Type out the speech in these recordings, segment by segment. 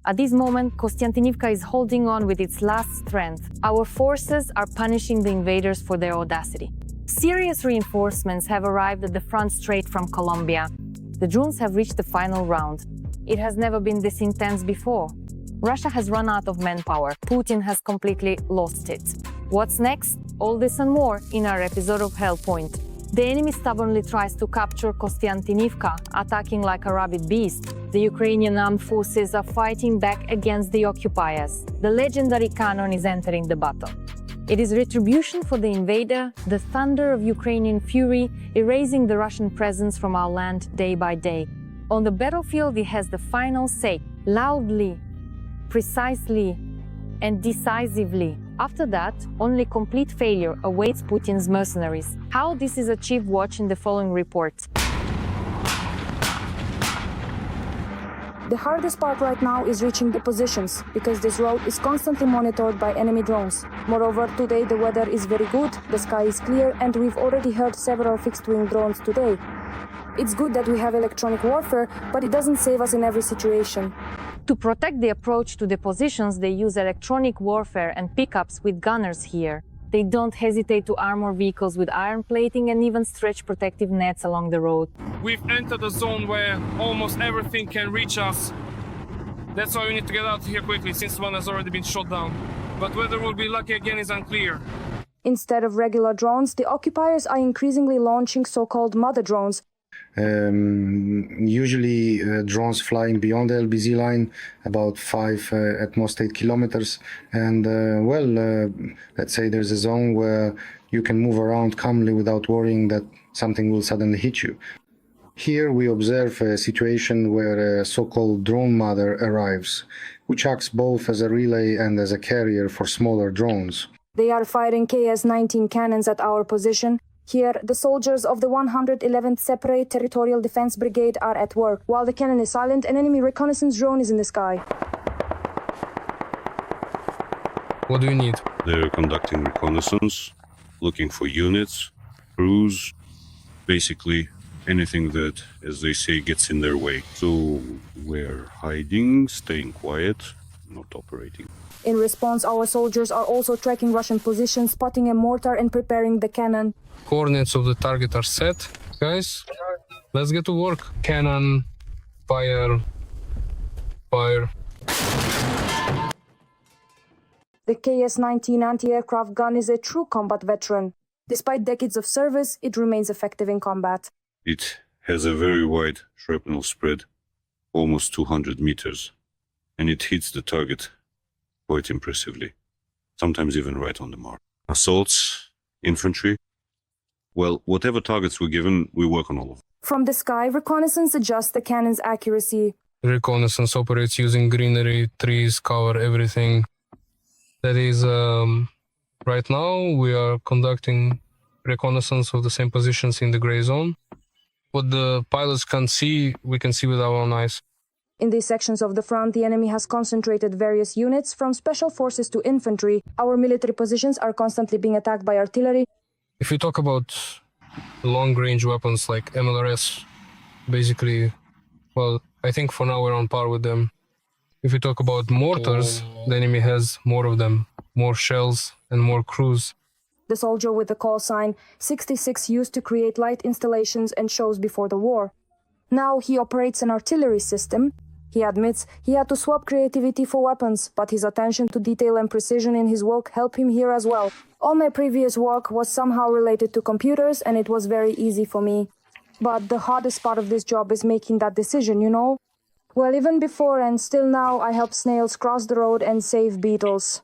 At this moment, Kostiantynivka is holding on with its last strength. Our forces are punishing the invaders for their audacity. Serious reinforcements have arrived at the front straight from Colombia. The drones have reached the final round. It has never been this intense before. Russia has run out of manpower. Putin has completely lost it. What's next? All this and more in our episode of Hellpoint. The enemy stubbornly tries to capture Kostiantynivka, attacking like a rabid beast. The Ukrainian armed forces are fighting back against the occupiers. The legendary cannon is entering the battle. It is retribution for the invader, the thunder of Ukrainian fury, erasing the Russian presence from our land day by day. On the battlefield, it has the final say, loudly, precisely, and decisively. After that, only complete failure awaits Putin's mercenaries. How this is achieved, watch in the following report. The hardest part right now is reaching the positions, because this road is constantly monitored by enemy drones. Moreover, today the weather is very good, the sky is clear, and we've already heard several fixed-wing drones today. It's good that we have electronic warfare, but it doesn't save us in every situation. To protect the approach to the positions, they use electronic warfare and pickups with gunners here. They don't hesitate to armor vehicles with iron plating and even stretch protective nets along the road. We've entered a zone where almost everything can reach us. That's why we need to get out of here quickly, since one has already been shot down. But whether we'll be lucky again is unclear. Instead of regular drones, the occupiers are increasingly launching so-called mother drones. Usually drones flying beyond the LBZ line, about 5, at most 8 kilometers. And let's say there's a zone where you can move around calmly without worrying that something will suddenly hit you. Here we observe a situation where a so-called drone mother arrives, which acts both as a relay and as a carrier for smaller drones. They are firing KS-19 cannons at our position. Here, the soldiers of the 111th Separate Territorial Defense Brigade are at work. While the cannon is silent, an enemy reconnaissance drone is in the sky. What do you need? They're conducting reconnaissance, looking for units, crews, basically anything that, as they say, gets in their way. So we're hiding, staying quiet, not operating. In response, our soldiers are also tracking Russian positions, spotting a mortar and preparing the cannon. Coordinates of the target are set. Guys, let's get to work. Cannon, fire, fire. The KS-19 anti-aircraft gun is a true combat veteran. Despite decades of service, it remains effective in combat. It has a very wide shrapnel spread, almost 200 meters, and it hits the target quite impressively, sometimes even right on the mark. Assaults, infantry, well, whatever targets we're given, we work on all of them. From the sky, reconnaissance adjusts the cannon's accuracy. Reconnaissance operates using greenery, trees, cover everything. That is, right now we are conducting reconnaissance of the same positions in the gray zone. What the pilots can't see, we can see with our own eyes. In these sections of the front, the enemy has concentrated various units, from special forces to infantry. Our military positions are constantly being attacked by artillery. If you talk about long-range weapons like MLRS, basically, well, I think for now we're on par with them. If you talk about mortars, the enemy has more of them, more shells and more crews. The soldier with the call sign 66 used to create light installations and shows before the war. Now he operates an artillery system. He admits he had to swap creativity for weapons, but his attention to detail and precision in his work helped him here as well. All my previous work was somehow related to computers, and it was very easy for me. But the hardest part of this job is making that decision, you know? Well, even before and still now, I help snails cross the road and save beetles.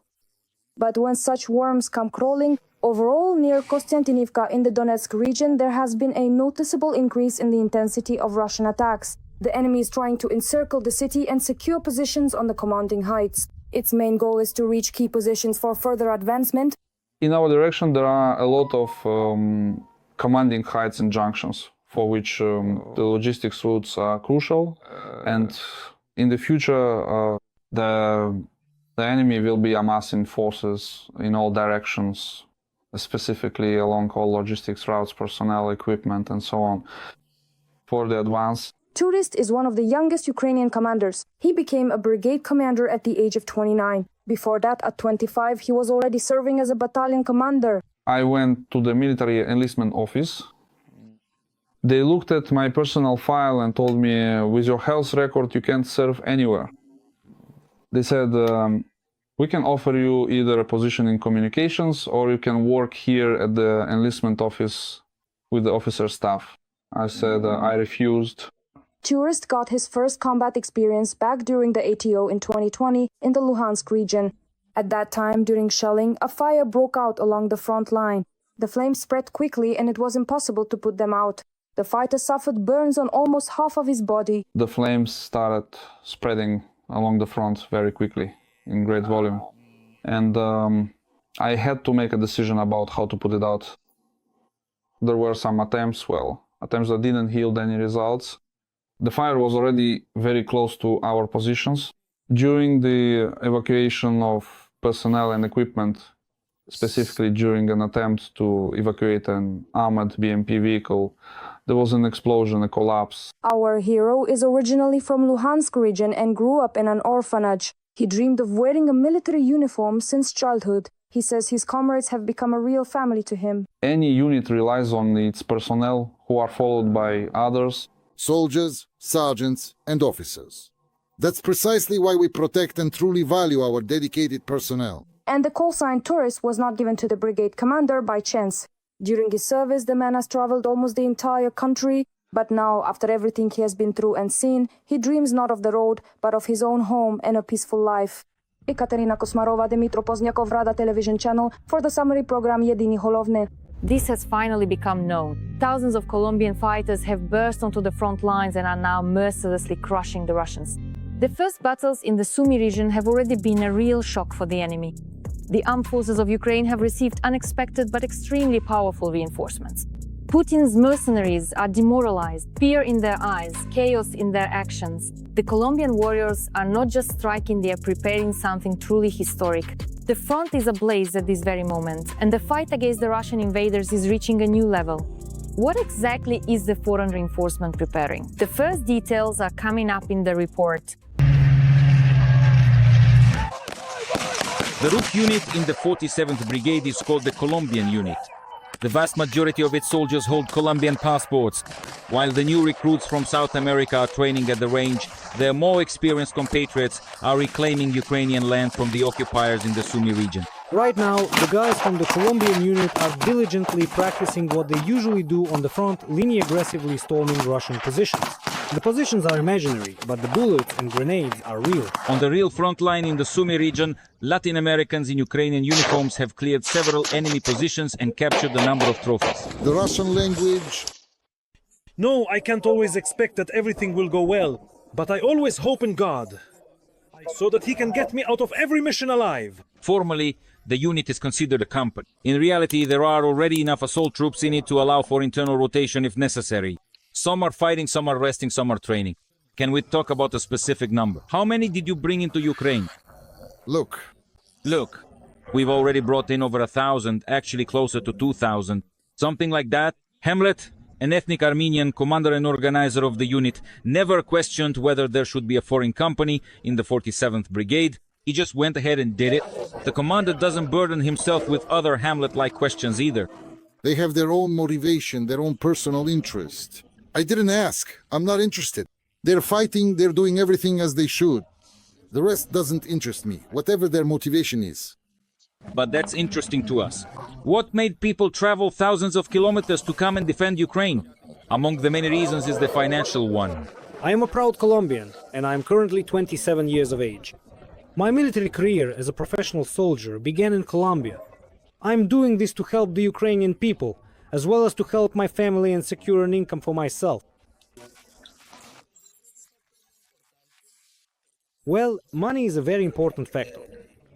But when such worms come crawling, overall, near Kostiantynivka in the Donetsk region, there has been a noticeable increase in the intensity of Russian attacks. The enemy is trying to encircle the city and secure positions on the commanding heights. Its main goal is to reach key positions for further advancement. In our direction, there are a lot of commanding heights and junctions, for which the logistics routes are crucial. And in the future, the enemy will be amassing forces in all directions, specifically along all logistics routes, personnel, equipment, and so on. For the advance, Tourist is one of the youngest Ukrainian commanders. He became a brigade commander at the age of 29. Before that, at 25, he was already serving as a battalion commander. I went to the military enlistment office. They looked at my personal file and told me, with your health record, you can't serve anywhere. They said, we can offer you either a position in communications or you can work here at the enlistment office with the officer staff. I said I refused. Tourist got his first combat experience back during the ATO in 2020 in the Luhansk region. At that time, during shelling, a fire broke out along the front line. The flames spread quickly and it was impossible to put them out. The fighter suffered burns on almost half of his body. The flames started spreading along the front very quickly, in great volume. And I had to make a decision about how to put it out. There were some attempts that didn't yield any results. The fire was already very close to our positions. During the evacuation of personnel and equipment, specifically during an attempt to evacuate an armored BMP vehicle, there was an explosion, a collapse. Our hero is originally from Luhansk region and grew up in an orphanage. He dreamed of wearing a military uniform since childhood. He says his comrades have become a real family to him. Any unit relies on its personnel who are followed by others. Soldiers, sergeants, and officers. That's precisely why we protect and truly value our dedicated personnel. And the call sign Tourist was not given to the brigade commander by chance. During his service, the man has traveled almost the entire country, but now, after everything he has been through and seen, he dreams not of the road, but of his own home and a peaceful life. Ekaterina Kosmarova, Dmitro Pozniakov, Rada Television Channel, for the summary program Jedini Holovne. This has finally become known. Thousands of Colombian fighters have burst onto the front lines and are now mercilessly crushing the Russians. The first battles in the Sumy region have already been a real shock for the enemy. The armed forces of Ukraine have received unexpected but extremely powerful reinforcements. Putin's mercenaries are demoralized, fear in their eyes, chaos in their actions. The Colombian warriors are not just striking, they are preparing something truly historic. The front is ablaze at this very moment, and the fight against the Russian invaders is reaching a new level. What exactly is the foreign reinforcement preparing? The first details are coming up in the report. The Rook unit in the 47th Brigade is called the Colombian unit. The vast majority of its soldiers hold Colombian passports. While the new recruits from South America are training at the range, their more experienced compatriots are reclaiming Ukrainian land from the occupiers in the Sumy region. Right now, the guys from the Colombian unit are diligently practicing what they usually do on the front, leaning aggressively storming Russian positions. The positions are imaginary, but the bullets and grenades are real. On the real front line in the Sumy region, Latin Americans in Ukrainian uniforms have cleared several enemy positions and captured a number of trophies. The Russian language. No, I can't always expect that everything will go well, but I always hope in God, so that he can get me out of every mission alive. Formally, the unit is considered a company. In reality, there are already enough assault troops in it to allow for internal rotation if necessary. Some are fighting, some are resting, some are training. Can we talk about a specific number? How many did you bring into Ukraine? Look, We've already brought in over 1,000, actually closer to 2,000. Something like that. Hamlet, an ethnic Armenian, commander and organizer of the unit, never questioned whether there should be a foreign company in the 47th Brigade. He just went ahead and did it. The commander doesn't burden himself with other Hamlet-like questions either. they have their own motivation, their own personal interest. I didn't ask. I'm not interested. They're fighting, they're doing everything as they should. The rest doesn't interest me, whatever their motivation is. But that's interesting to us. What made people travel thousands of kilometers to come and defend Ukraine? Among the many reasons is the financial one. I am a proud Colombian, and I am currently 27 years of age. My military career as a professional soldier began in Colombia. I am doing this to help the Ukrainian people, as well as to help my family and secure an income for myself. Well, money is a very important factor,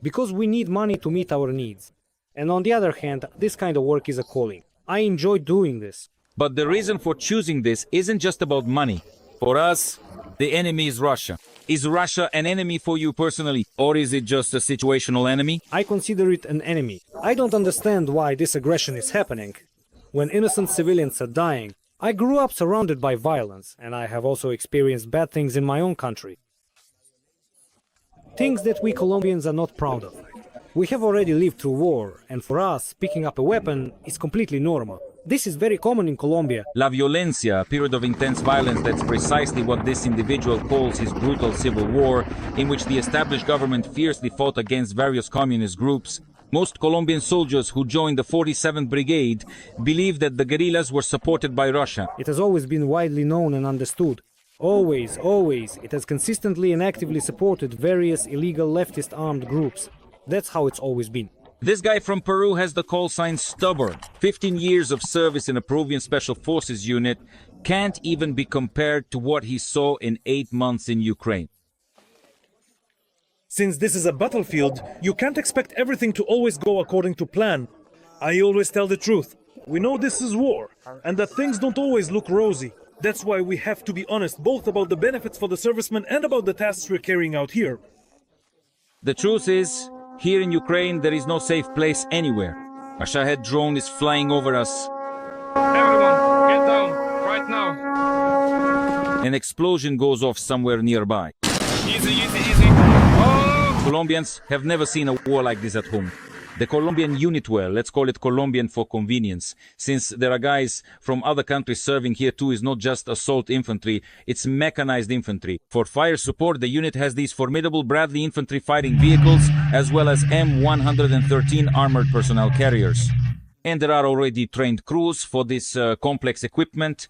because we need money to meet our needs. And on the other hand, this kind of work is a calling. I enjoy doing this. But the reason for choosing this isn't just about money. For us, the enemy is Russia. Is Russia an enemy for you personally, or is it just a situational enemy? I consider it an enemy. I don't understand why this aggression is happening. When innocent civilians are dying, I grew up surrounded by violence, and I have also experienced bad things in my own country. Things that we Colombians are not proud of. We have already lived through war, and for us, picking up a weapon is completely normal. This is very common in Colombia. La violencia, a period of intense violence, that's precisely what this individual calls his brutal civil war, in which the established government fiercely fought against various communist groups. Most Colombian soldiers who joined the 47th Brigade believe that the guerrillas were supported by Russia. It has always been widely known and understood. Always, it has consistently and actively supported various illegal leftist armed groups. That's how it's always been. This guy from Peru has the call sign Stubborn. 15 years of service in a Peruvian Special Forces unit can't even be compared to what he saw in 8 months in Ukraine. Since this is a battlefield, you can't expect everything to always go according to plan. I always tell the truth. We know this is war, and that things don't always look rosy. That's why we have to be honest both about the benefits for the servicemen and about the tasks we're carrying out here. The truth is, here in Ukraine, there is no safe place anywhere. A Shahed drone is flying over us. Everyone, get down, right now. An explosion goes off somewhere nearby. Easy. Colombians have never seen a war like this at home. The Colombian unit let's call it Colombian for convenience, since there are guys from other countries serving here too, is not just assault infantry, it's mechanized infantry. For fire support, the unit has these formidable Bradley infantry fighting vehicles, as well as M113 armored personnel carriers. And there are already trained crews for this complex equipment.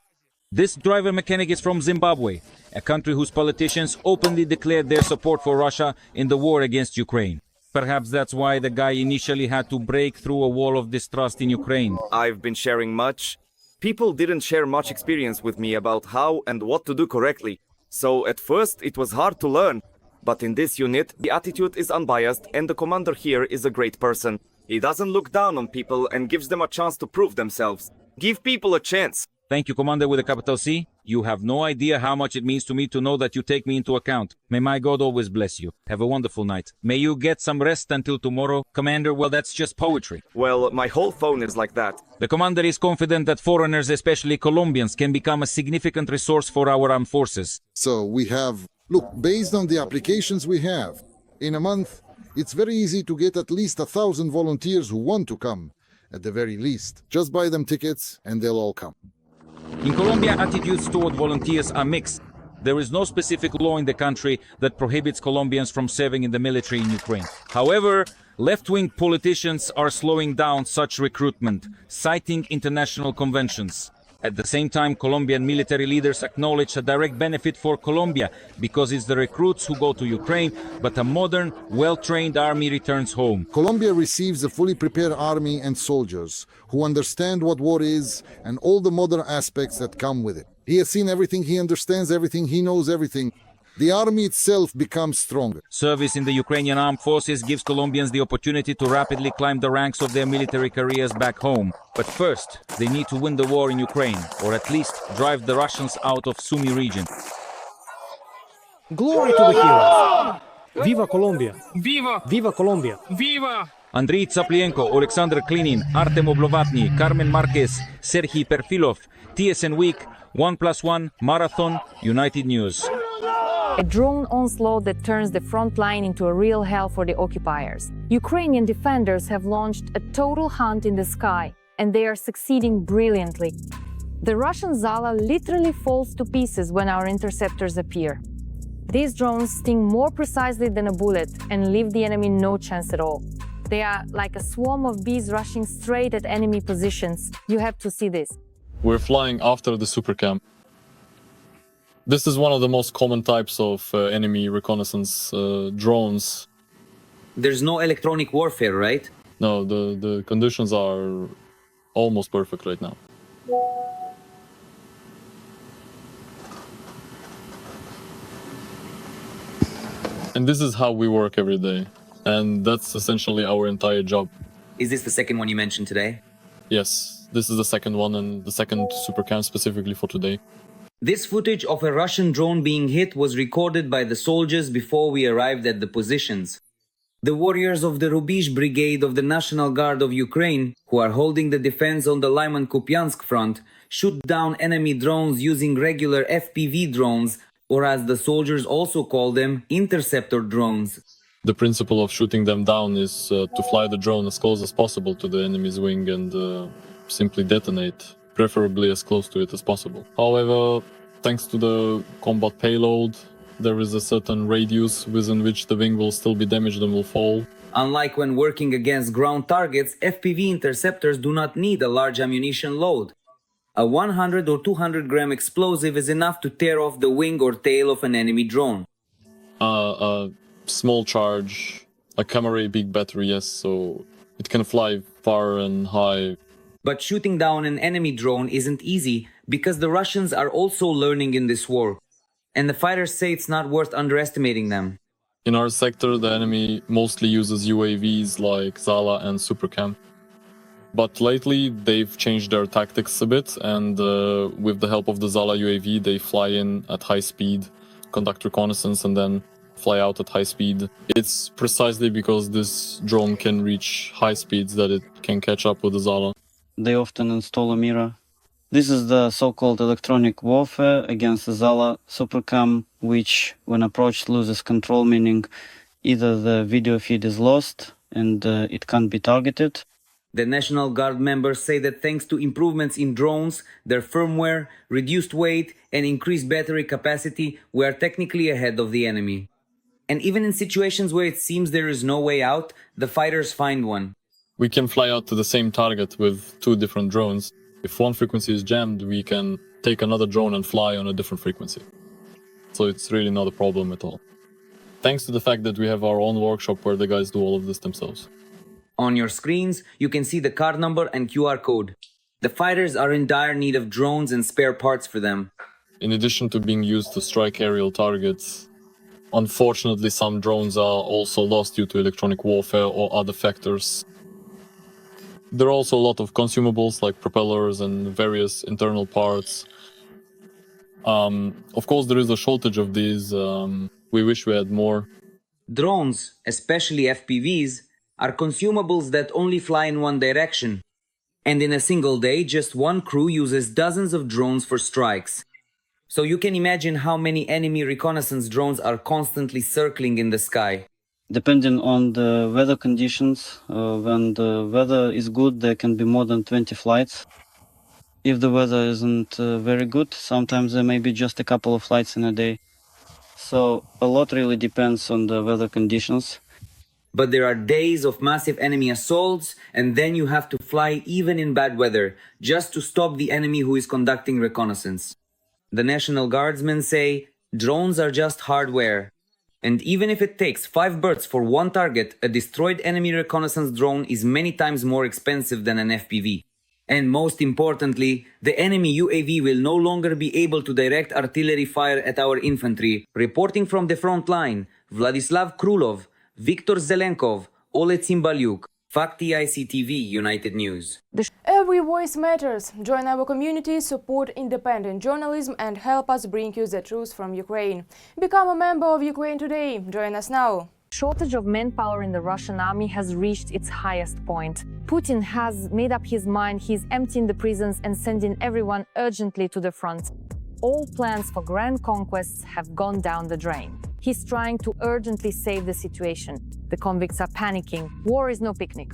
This driver mechanic is from Zimbabwe, a country whose politicians openly declared their support for Russia in the war against Ukraine. Perhaps that's why the guy initially had to break through a wall of distrust in Ukraine. I've been sharing much. People didn't share much experience with me about how and what to do correctly. So at first it was hard to learn. But in this unit, the attitude is unbiased and the commander here is a great person. He doesn't look down on people and gives them a chance to prove themselves. Give people a chance. Thank you, Commander with a capital C. You have no idea how much it means to me to know that you take me into account. May my God always bless you. Have a wonderful night. May you get some rest until tomorrow. Commander, well, that's just poetry. Well, my whole phone is like that. The Commander is confident that foreigners, especially Colombians, can become a significant resource for our armed forces. So we have, look, based on the applications we have, in a month, it's very easy to get at least 1,000 volunteers who want to come, at the very least. Just buy them tickets and they'll all come. In Colombia, attitudes toward volunteers are mixed. There is no specific law in the country that prohibits Colombians from serving in the military in Ukraine. However, left-wing politicians are slowing down such recruitment, citing international conventions. At the same time, Colombian military leaders acknowledge a direct benefit for Colombia because it's the recruits who go to Ukraine, but a modern, well-trained army returns home. Colombia receives a fully prepared army and soldiers who understand what war is and all the modern aspects that come with it. He has seen everything, he understands everything, he knows everything. The army itself becomes stronger. Service in the Ukrainian armed forces gives Colombians the opportunity to rapidly climb the ranks of their military careers back home. But first, they need to win the war in Ukraine, or at least drive the Russians out of Sumy region. Glory to the heroes! Viva Colombia! Viva! Viva Colombia! Viva! Andriy Tsaplienko, Alexander Klinin, Artem Oblovatny, Carmen Marquez, Serhiy Perfilov, TSN Week, 1+1, Marathon, United News. A drone onslaught that turns the front line into a real hell for the occupiers. Ukrainian defenders have launched a total hunt in the sky, and they are succeeding brilliantly. The Russian Zala literally falls to pieces when our interceptors appear. These drones sting more precisely than a bullet and leave the enemy no chance at all. They are like a swarm of bees rushing straight at enemy positions. You have to see this. We're flying after the supercam. This is one of the most common types of enemy reconnaissance drones. There's no electronic warfare, right? No, the conditions are almost perfect right now. And this is how we work every day. And that's essentially our entire job. Is this the second one you mentioned today? Yes, this is the second one and the second supercam specifically for today. This footage of a Russian drone being hit was recorded by the soldiers before we arrived at the positions. The warriors of the Rubish Brigade of the National Guard of Ukraine, who are holding the defense on the Lyman-Kupiansk front, shoot down enemy drones using regular FPV drones, or as the soldiers also call them, interceptor drones. The principle of shooting them down is to fly the drone as close as possible to the enemy's wing and simply detonate, preferably as close to it as possible. However, thanks to the combat payload, there is a certain radius within which the wing will still be damaged and will fall. Unlike when working against ground targets, FPV interceptors do not need a large ammunition load. A 100 or 200 gram explosive is enough to tear off the wing or tail of an enemy drone. A small charge, a camera ray big battery, yes, so it can fly far and high. But shooting down an enemy drone isn't easy because the Russians are also learning in this war. And the fighters say it's not worth underestimating them. In our sector, the enemy mostly uses UAVs like Zala and Supercam. But lately, they've changed their tactics a bit, and with the help of the Zala UAV, they fly in at high speed, conduct reconnaissance, and then fly out at high speed. It's precisely because this drone can reach high speeds that it can catch up with the Zala. They often install a mirror. This is the so-called electronic warfare against the Zala Supercam, which, when approached, loses control, meaning either the video feed is lost and it can't be targeted. The National Guard members say that thanks to improvements in drones, their firmware, reduced weight, and increased battery capacity, we are technically ahead of the enemy. And even in situations where it seems there is no way out, the fighters find one. We can fly out to the same target with two different drones. If one frequency is jammed, we can take another drone and fly on a different frequency. So it's really not a problem at all. Thanks to the fact that we have our own workshop where the guys do all of this themselves. On your screens, you can see the card number and QR code. The fighters are in dire need of drones and spare parts for them. In addition to being used to strike aerial targets, unfortunately some drones are also lost due to electronic warfare or other factors. There are also a lot of consumables like propellers and various internal parts. Of course, there is a shortage of these. We wish we had more. Drones, especially FPVs, are consumables that only fly in one direction. And in a single day, just one crew uses dozens of drones for strikes. So you can imagine how many enemy reconnaissance drones are constantly circling in the sky. Depending on the weather conditions, when the weather is good, there can be more than 20 flights. If the weather isn't very good, sometimes there may be just a couple of flights in a day. So a lot really depends on the weather conditions. But there are days of massive enemy assaults, and then you have to fly even in bad weather, just to stop the enemy who is conducting reconnaissance. The National Guardsmen say, drones are just hardware. And even if it takes 5 birds for one target, a destroyed enemy reconnaissance drone is many times more expensive than an FPV. And most importantly, the enemy UAV will no longer be able to direct artillery fire at our infantry. Reporting from the front line, Vladislav Krulov, Viktor Zelenkov, Ole Cimbalyuk, Fakti ICTV, United News. Every voice matters. Join our community, support independent journalism and help us bring you the truth from Ukraine. Become a member of Ukraine today. Join us now. Shortage of manpower in the Russian army has reached its highest point. Putin has made up his mind. He's emptying the prisons and sending everyone urgently to the front. All plans for grand conquests have gone down the drain. He's trying to urgently save the situation. The convicts are panicking. War is no picnic.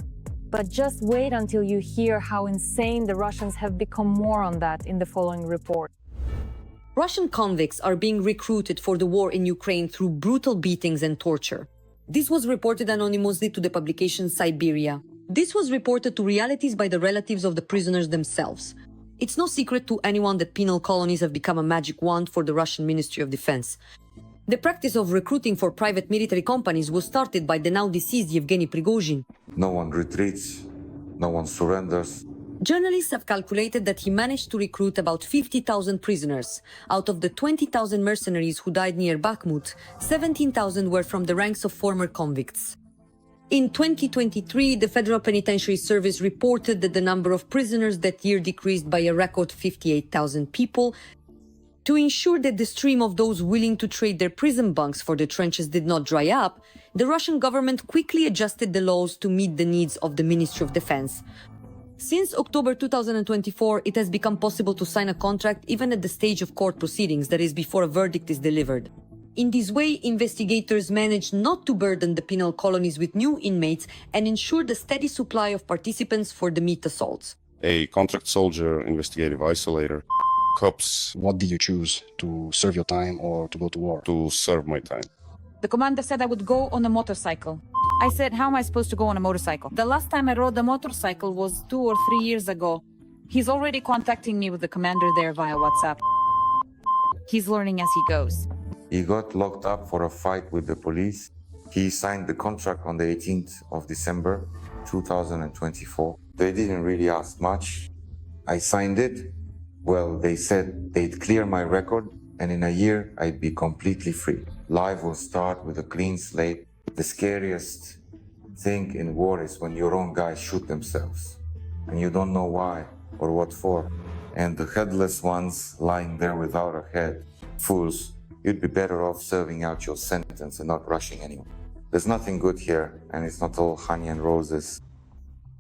But just wait until you hear how insane the Russians have become. More on that in the following report. Russian convicts are being recruited for the war in Ukraine through brutal beatings and torture. This was reported anonymously to the publication Siberia. This was reported to realities by the relatives of the prisoners themselves. It's no secret to anyone that penal colonies have become a magic wand for the Russian Ministry of Defense. The practice of recruiting for private military companies was started by the now deceased Yevgeny Prigozhin. No one retreats, no one surrenders. Journalists have calculated that he managed to recruit about 50,000 prisoners. Out of the 20,000 mercenaries who died near Bakhmut, 17,000 were from the ranks of former convicts. In 2023, the Federal Penitentiary Service reported that the number of prisoners that year decreased by a record 58,000 people. To ensure that the stream of those willing to trade their prison bunks for the trenches did not dry up, the Russian government quickly adjusted the laws to meet the needs of the Ministry of Defense. Since October 2024, it has become possible to sign a contract even at the stage of court proceedings, that is, before a verdict is delivered. In this way, investigators manage not to burden the penal colonies with new inmates and ensure the steady supply of participants for the meat assaults. A contract soldier, investigative isolator, cops. What did you choose? To serve your time or to go to war? To serve my time. The commander said I would go on a motorcycle. I said, how am I supposed to go on a motorcycle? The last time I rode a motorcycle was 2 or 3 years ago. He's already contacting me with the commander there via WhatsApp. He's learning as he goes. He got locked up for a fight with the police. He signed the contract on the 18th of December 2024. They didn't really ask much. I signed it. Well, they said they'd clear my record, and in a year I'd be completely free. Life will start with a clean slate. The scariest thing in war is when your own guys shoot themselves, and you don't know why or what for. And the headless ones lying there without a head, fools, you'd be better off serving out your sentence and not rushing anyone. There's nothing good here, and it's not all honey and roses.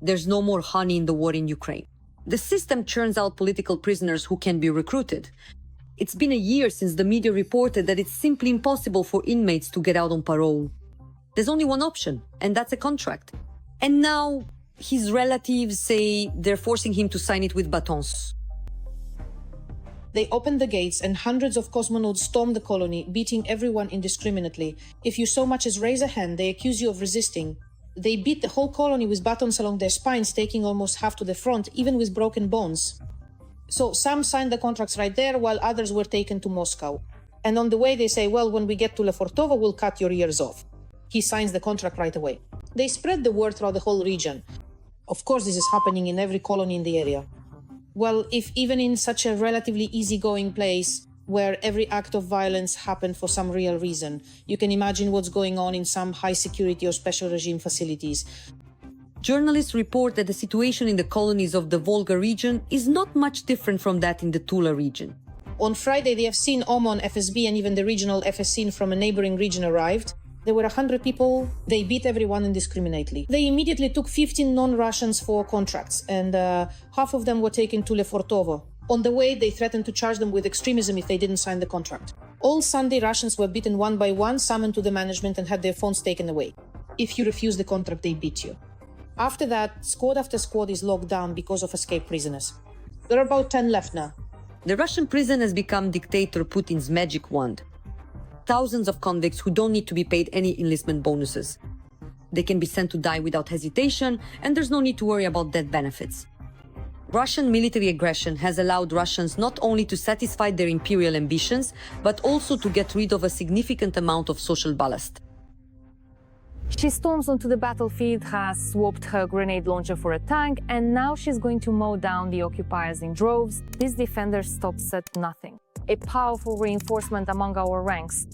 There's no more honey in the war in Ukraine. The system churns out political prisoners who can be recruited. It's been a year since the media reported that it's simply impossible for inmates to get out on parole. There's only one option, and that's a contract. And now his relatives say they're forcing him to sign it with batons. They opened the gates and hundreds of cosmonauts stormed the colony, beating everyone indiscriminately. If you so much as raise a hand, they accuse you of resisting. They beat the whole colony with batons along their spines, taking almost half to the front, even with broken bones. So some signed the contracts right there, while others were taken to Moscow. And on the way they say, well, when we get to Lefortovo, we'll cut your ears off. He signs the contract right away. They spread the word throughout the whole region. Of course, this is happening in every colony in the area. Well, if even in such a relatively easygoing place, where every act of violence happened for some real reason, you can imagine what's going on in some high security or special regime facilities. Journalists report that the situation in the colonies of the Volga region is not much different from that in the Tula region. On Friday, the FSIN, OMON, FSB, and even the regional FSIN from a neighboring region arrived. There were 100 people. They beat everyone indiscriminately. They immediately took 15 non-Russians for contracts, and half of them were taken to Lefortovo. On the way, they threatened to charge them with extremism if they didn't sign the contract. All Sunday, Russians were beaten one by one, summoned to the management, and had their phones taken away. If you refuse the contract, they beat you. After that, squad after squad is locked down because of escaped prisoners. There are about 10 left now. The Russian prison has become dictator Putin's magic wand. Thousands of convicts who don't need to be paid any enlistment bonuses. They can be sent to die without hesitation, and there's no need to worry about death benefits. Russian military aggression has allowed Russians not only to satisfy their imperial ambitions, but also to get rid of a significant amount of social ballast. She storms onto the battlefield, has swapped her grenade launcher for a tank, and now she's going to mow down the occupiers in droves. This defender stops at nothing. A powerful reinforcement among our ranks.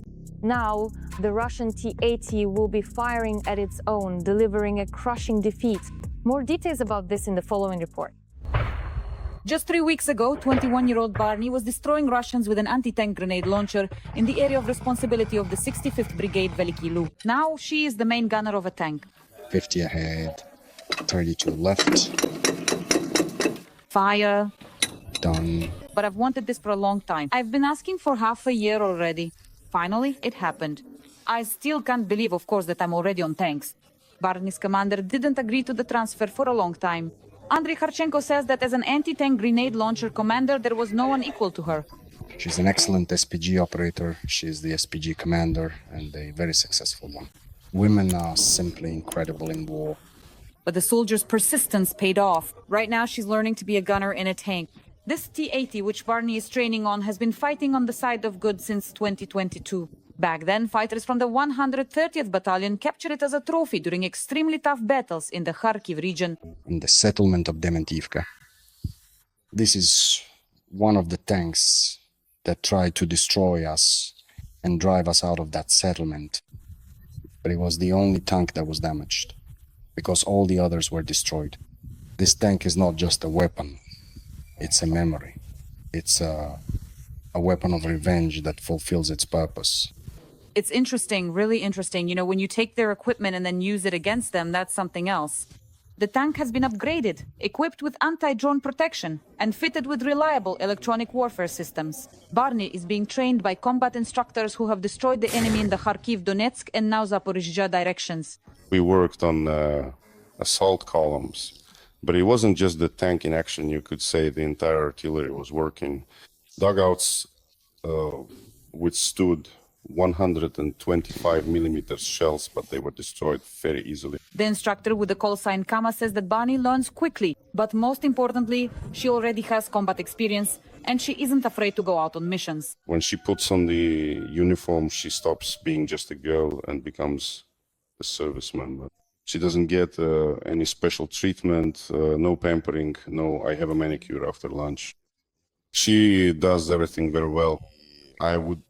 Now, the Russian T-80 will be firing at its own, delivering a crushing defeat. More details about this in the following report. Just 3 weeks ago, 21-year-old Barney was destroying Russians with an anti-tank grenade launcher in the area of responsibility of the 65th Brigade Veliki Lu. Now she is the main gunner of a tank. 50 ahead, 32 left. Fire. Done. But I've wanted this for a long time. I've been asking for half a year already. Finally, it happened. I still can't believe, of course, that I'm already on tanks. Barney's commander didn't agree to the transfer for a long time. Andrei Kharchenko says that as an anti-tank grenade launcher commander, there was no one equal to her. She's an excellent SPG operator. She's the SPG commander and a very successful one. Women are simply incredible in war. But the soldier's persistence paid off. Right now, she's learning to be a gunner in a tank. This T-80, which Barney is training on, has been fighting on the side of good since 2022. Back then, fighters from the 130th Battalion captured it as a trophy during extremely tough battles in the Kharkiv region. In the settlement of Dementivka. This is one of the tanks that tried to destroy us and drive us out of that settlement. But it was the only tank that was damaged, because all the others were destroyed. This tank is not just a weapon, it's a memory. It's a weapon of revenge that fulfills its purpose. It's interesting, really interesting. You know, when you take their equipment and then use it against them, that's something else. The tank has been upgraded, equipped with anti-drone protection, and fitted with reliable electronic warfare systems. Barney is being trained by combat instructors who have destroyed the enemy in the Kharkiv, Donetsk, and now Zaporizhzhia directions. We worked on assault columns, but it wasn't just the tank in action. You could say the entire artillery was working. Dugouts withstood 125 millimeter shells, but they were destroyed very easily. The instructor with the call sign Kama says that Barney learns quickly, but most importantly, she already has combat experience and she isn't afraid to go out on missions. When she puts on the uniform, she stops being just a girl and becomes a serviceman. She doesn't get any special treatment, no pampering, no I have a manicure after lunch. She does everything very well. I would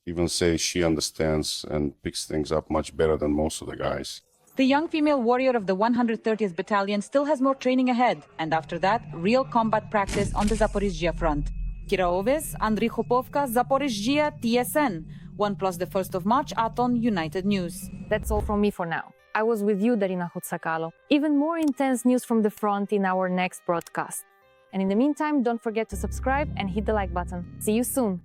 even say she understands and picks things up much better than most of the guys. The young female warrior of the 130th Battalion still has more training ahead, and after that, real combat practice on the Zaporizhzhia front. Kira Oves, Andriy Khupovka, Zaporizhzhia, TSN. 1+ the 1st of March, Aton, United News. That's all from me for now. I was with you, Darina Hotsakalo. Even more intense news from the front in our next broadcast. And in the meantime, don't forget to subscribe and hit the like button. See you soon.